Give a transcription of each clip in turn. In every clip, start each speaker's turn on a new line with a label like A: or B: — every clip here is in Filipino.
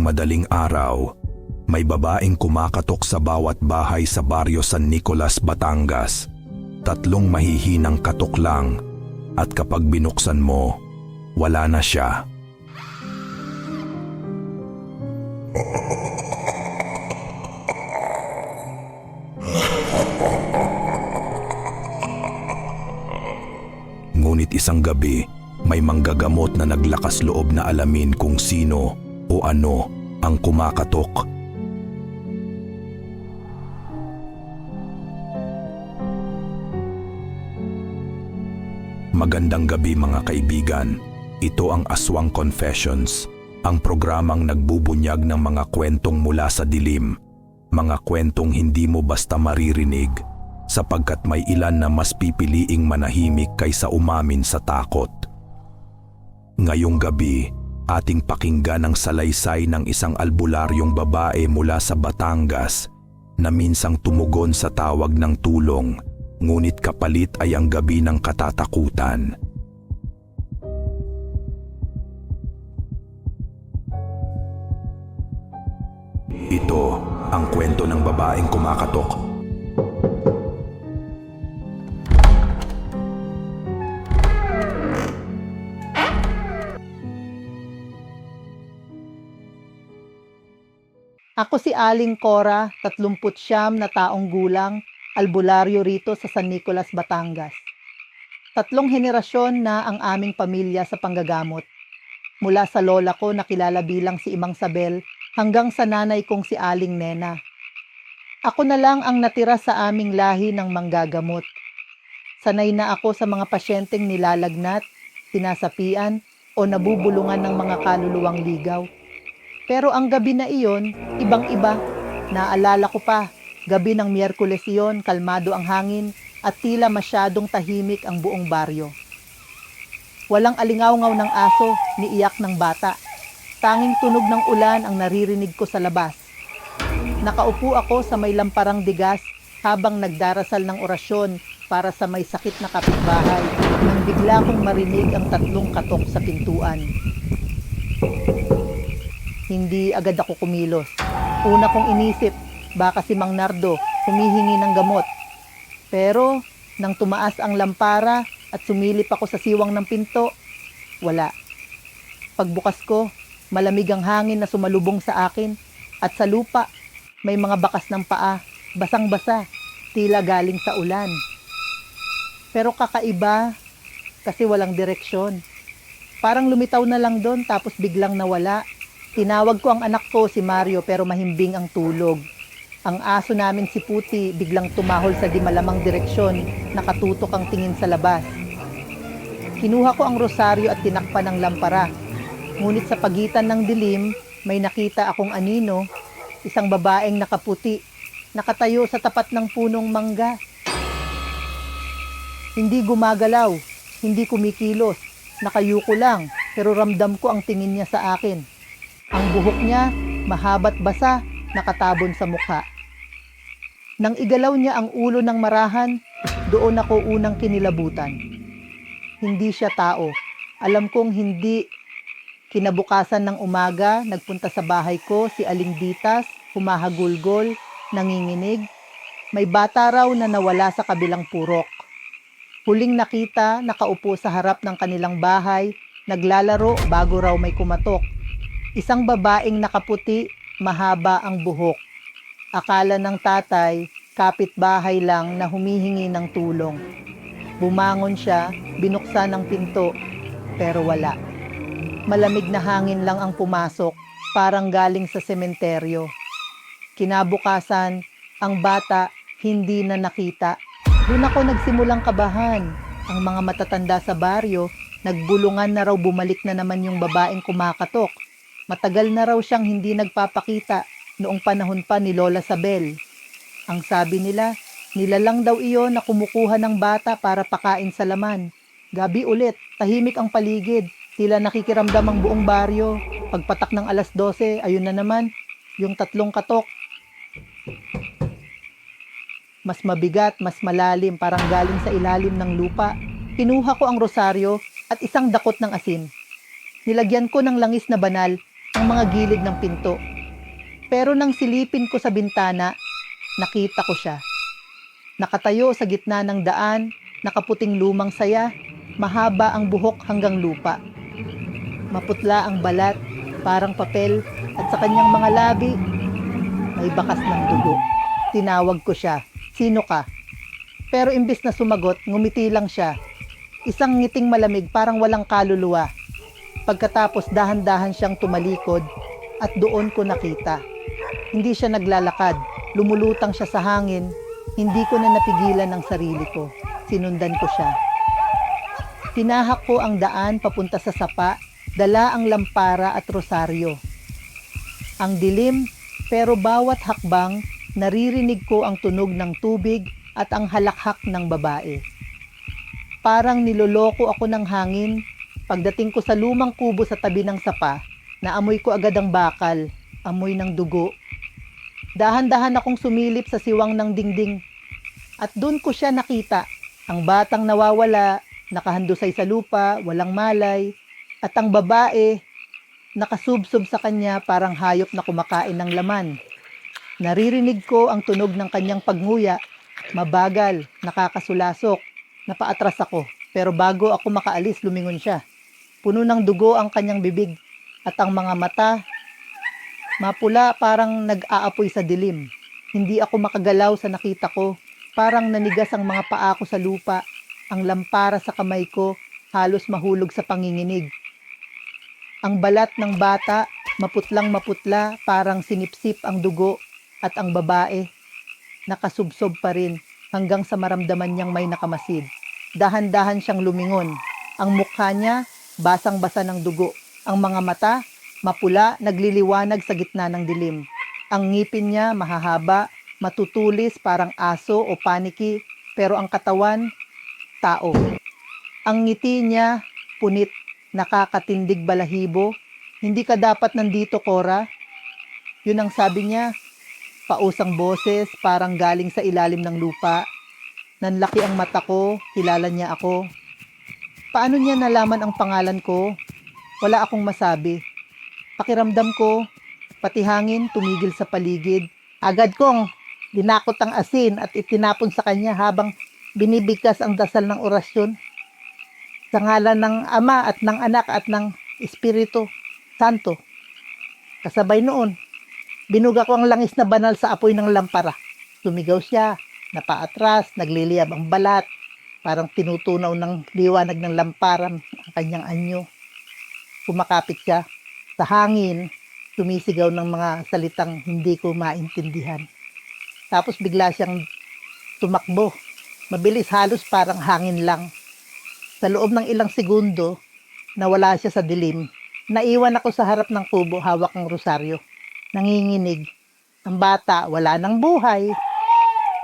A: madaling araw, may babaeng kumakatok sa bawat bahay sa baryo San Nicolas, Batangas. 3 mahihinang katok lang at kapag binuksan mo, wala na siya. Ngunit isang gabi, may manggagamot na naglakas loob na alamin kung sino o ano ang kumakatok. Magandang gabi mga kaibigan. Ito ang Aswang Confessions, ang programang nagbubunyag ng mga kwentong mula sa dilim. Mga kwentong hindi mo basta maririnig, sapagkat may ilan na mas pipiliing manahimik kaysa umamin sa takot. Ngayong gabi, ating pakinggan ang salaysay ng isang albularyong babae mula sa Batangas na minsang tumugon sa tawag ng tulong, ngunit kapalit ay ang gabi ng katatakutan. Ito ang kwento ng babaeng kumakatok.
B: Ako si Aling Cora, 39 na taong gulang, albularyo rito sa San Nicolas, Batangas. 3 henerasyon na ang aming pamilya sa panggagamot. Mula sa lola ko na kilala bilang si Imang Sabel hanggang sa nanay kong si Aling Nena. Ako na lang ang natira sa aming lahi ng manggagamot. Sanay na ako sa mga pasyenteng nilalagnat, sinasapian o nabubulungan ng mga kaluluwang ligaw. Pero ang gabi na iyon, ibang-iba. Naalala ko pa, gabi ng Miyerkules iyon, kalmado ang hangin at tila masyadong tahimik ang buong baryo. Walang alingaw-ngaw ng aso, ni iyak ng bata. Tanging tunog ng ulan ang naririnig ko sa labas. Nakaupo ako sa may lamparang digas habang nagdarasal ng orasyon para sa may sakit na kapitbahay nang bigla kong marinig ang 3 katok sa pintuan. Hindi agad ako kumilos. Una kong inisip, baka si Mang Nardo humihingi ng gamot. Pero nang tumaas ang lampara at sumilip ako sa siwang ng pinto, wala. Pagbukas ko, malamig ang hangin na sumalubong sa akin at sa lupa may mga bakas ng paa, basang-basa, tila galing sa ulan. Pero kakaiba kasi walang direksyon. Parang lumitaw na lang doon tapos biglang nawala. Tinawag ko ang anak ko si Mario pero mahimbing ang tulog. Ang aso namin si Puti biglang tumahol sa di malamang direksyon, nakatutok ang tingin sa labas. Kinuha ko ang rosaryo at tinakpan ng lampara. Ngunit sa pagitan ng dilim, may nakita akong anino, isang babaeng nakaputi, nakatayo sa tapat ng punong mangga. Hindi gumagalaw, hindi kumikilos, nakayuko lang pero ramdam ko ang tingin niya sa akin. Ang buhok niya, mahaba't basa, nakatabon sa mukha. Nang igalaw niya ang ulo ng marahan, doon ako unang kinilabutan. Hindi siya tao. Alam kong hindi. Kinabukasan ng umaga, nagpunta sa bahay ko si Aling Ditas, humahagulgol, nanginginig. May bata raw na nawala sa kabilang purok. Huling nakita, nakaupo sa harap ng kanilang bahay, naglalaro bago raw may kumatok. Isang babaeng nakaputi, mahaba ang buhok. Akala ng tatay, kapitbahay lang na humihingi ng tulong. Bumangon siya, binuksan ang pinto, pero wala. Malamig na hangin lang ang pumasok, parang galing sa sementeryo. Kinabukasan, ang bata hindi na nakita. Doon ako nagsimulang kabahan. Ang mga matatanda sa baryo, nagbulungan na raw bumalik na naman yung babaeng kumakatok. Matagal na raw siyang hindi nagpapakita noong panahon pa ni Lola Sabel. Ang sabi nila, nilalang daw iyon na kumukuha ng bata para pakain sa laman. Gabi ulit, tahimik ang paligid, tila nakikiramdam ang buong baryo. Pagpatak ng alas 12, ayun na naman, yung 3 katok. Mas mabigat, mas malalim, parang galing sa ilalim ng lupa. Kinuha ko ang rosaryo at isang dakot ng asin. Nilagyan ko ng langis na banal, ang mga gilid ng pinto. Pero nang silipin ko sa bintana, nakita ko siya. Nakatayo sa gitna ng daan, nakaputing lumang saya, mahaba ang buhok hanggang lupa. Maputla ang balat, parang papel, at sa kanyang mga labi, may bakas ng dugo. Tinawag ko siya, "Sino ka?" Pero imbis na sumagot, ngumiti lang siya. Isang ngiting malamig, parang walang kaluluwa. Pagkatapos dahan-dahan siyang tumalikod at doon ko nakita. Hindi siya naglalakad, lumulutang siya sa hangin. Hindi ko na napigilan ang sarili ko. Sinundan ko siya. Tinahak ko ang daan papunta sa sapa, dala ang lampara at rosaryo. Ang dilim, pero bawat hakbang, naririnig ko ang tunog ng tubig at ang halakhak ng babae. Parang niloloko ako ng hangin. Pagdating ko sa lumang kubo sa tabi ng sapa, naamoy ko agad ang bakal, amoy ng dugo. Dahan-dahan akong sumilip sa siwang ng dingding. At doon ko siya nakita, ang batang nawawala, nakahandusay sa lupa, walang malay, at ang babae, nakasubsob sa kanya parang hayop na kumakain ng laman. Naririnig ko ang tunog ng kanyang pagnguya, mabagal, nakakasulasok. Napaatras ako, pero bago ako makaalis, lumingon siya. Puno ng dugo ang kanyang bibig at ang mga mata, mapula parang nag-aapoy sa dilim. Hindi ako makagalaw sa nakita ko, parang nanigas ang mga paa ko sa lupa. Ang lampara sa kamay ko, halos mahulog sa panginginig. Ang balat ng bata, maputlang maputla, parang sinipsip ang dugo. At ang babae, nakasubsob pa rin hanggang sa maramdaman niyang may nakamasid. Dahan-dahan siyang lumingon. Ang mukha niya, basang-basa ng dugo. Ang mga mata, mapula, nagliliwanag sa gitna ng dilim. Ang ngipin niya, mahahaba, matutulis parang aso o paniki, pero ang katawan, tao. Ang ngiti niya, punit, nakakatindig balahibo. "Hindi ka dapat nandito, Cora." Yun ang sabi niya. Pausang boses, parang galing sa ilalim ng lupa. Nanlaki ang mata ko, kilala niya ako. Paano niya nalaman ang pangalan ko? Wala akong masabi. Pakiramdam ko, pati hangin tumigil sa paligid. Agad kong dinakot ang asin at itinapon sa kanya habang binibigkas ang dasal ng orasyon. Sa ngalan ng Ama at ng Anak at ng Espiritu Santo. Kasabay noon, binuga ko ang langis na banal sa apoy ng lampara. Sumigaw siya, napaatras, nagliliyab ang balat. Parang tinutunaw ng liwanag ng lampara ang kanyang anyo. Kumakapit siya. Sa hangin, sumisigaw ng mga salitang hindi ko maintindihan. Tapos bigla siyang tumakbo. Mabilis, halos parang hangin lang. Sa loob ng ilang segundo, nawala siya sa dilim. Naiwan ako sa harap ng kubo, hawak ng rosaryo. Nanginginig. Ang bata, wala nang buhay.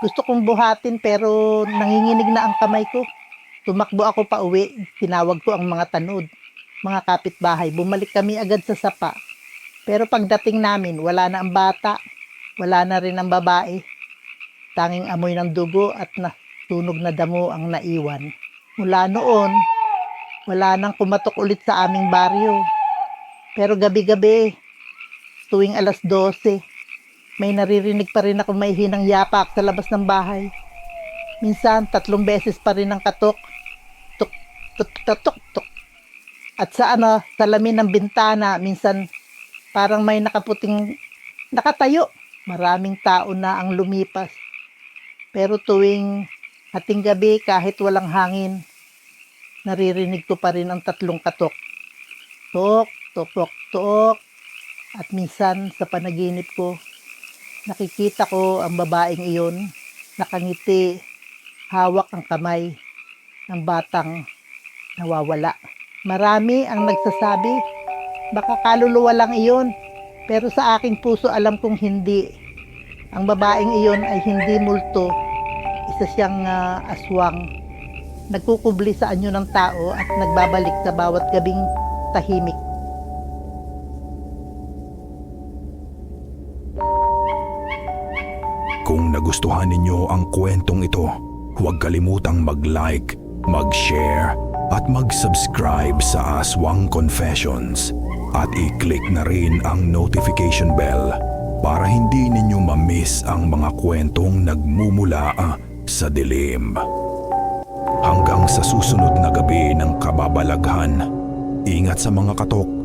B: Gusto kong buhatin pero nanginginig na ang kamay ko. Tumakbo ako pa uwi. Tinawag ko ang mga tanod, mga kapitbahay. Bumalik kami agad sa sapa. Pero pagdating namin, wala na ang bata. Wala na rin ang babae. Tanging amoy ng dugo at tunog na damo ang naiwan. Mula noon, wala nang kumatok ulit sa aming baryo. Pero gabi-gabi, tuwing 12:00, may naririnig pa rin ako may hinang yapak sa labas ng bahay. Minsan, 3 beses pa rin ang katok. Tuk, tuk, tuk, tuk, tuk. At sa salamin ng bintana, minsan parang may nakaputing nakatayo. Maraming tao na ang lumipas. Pero tuwing hating gabi, kahit walang hangin, naririnig ko pa rin ang 3 katok. Tok, tok, tok, tok. At minsan sa panaginip ko, nakikita ko ang babaeng iyon, nakangiti, hawak ang kamay ng batang nawawala. Marami ang nagsasabi, baka kaluluwa lang iyon, pero sa aking puso alam kong hindi. Ang babaeng iyon ay hindi multo, isa siyang aswang, nagkukubli sa anyo ng tao at nagbabalik sa bawat gabing tahimik.
A: Kung nagustuhan ninyo ang kwentong ito, huwag kalimutang mag-like, mag-share, at mag-subscribe sa Aswang Confessions. At i-click na rin ang notification bell para hindi ninyo ma-miss ang mga kwentong nagmumula sa dilim. Hanggang sa susunod na gabi ng kababalaghan, ingat sa mga katok.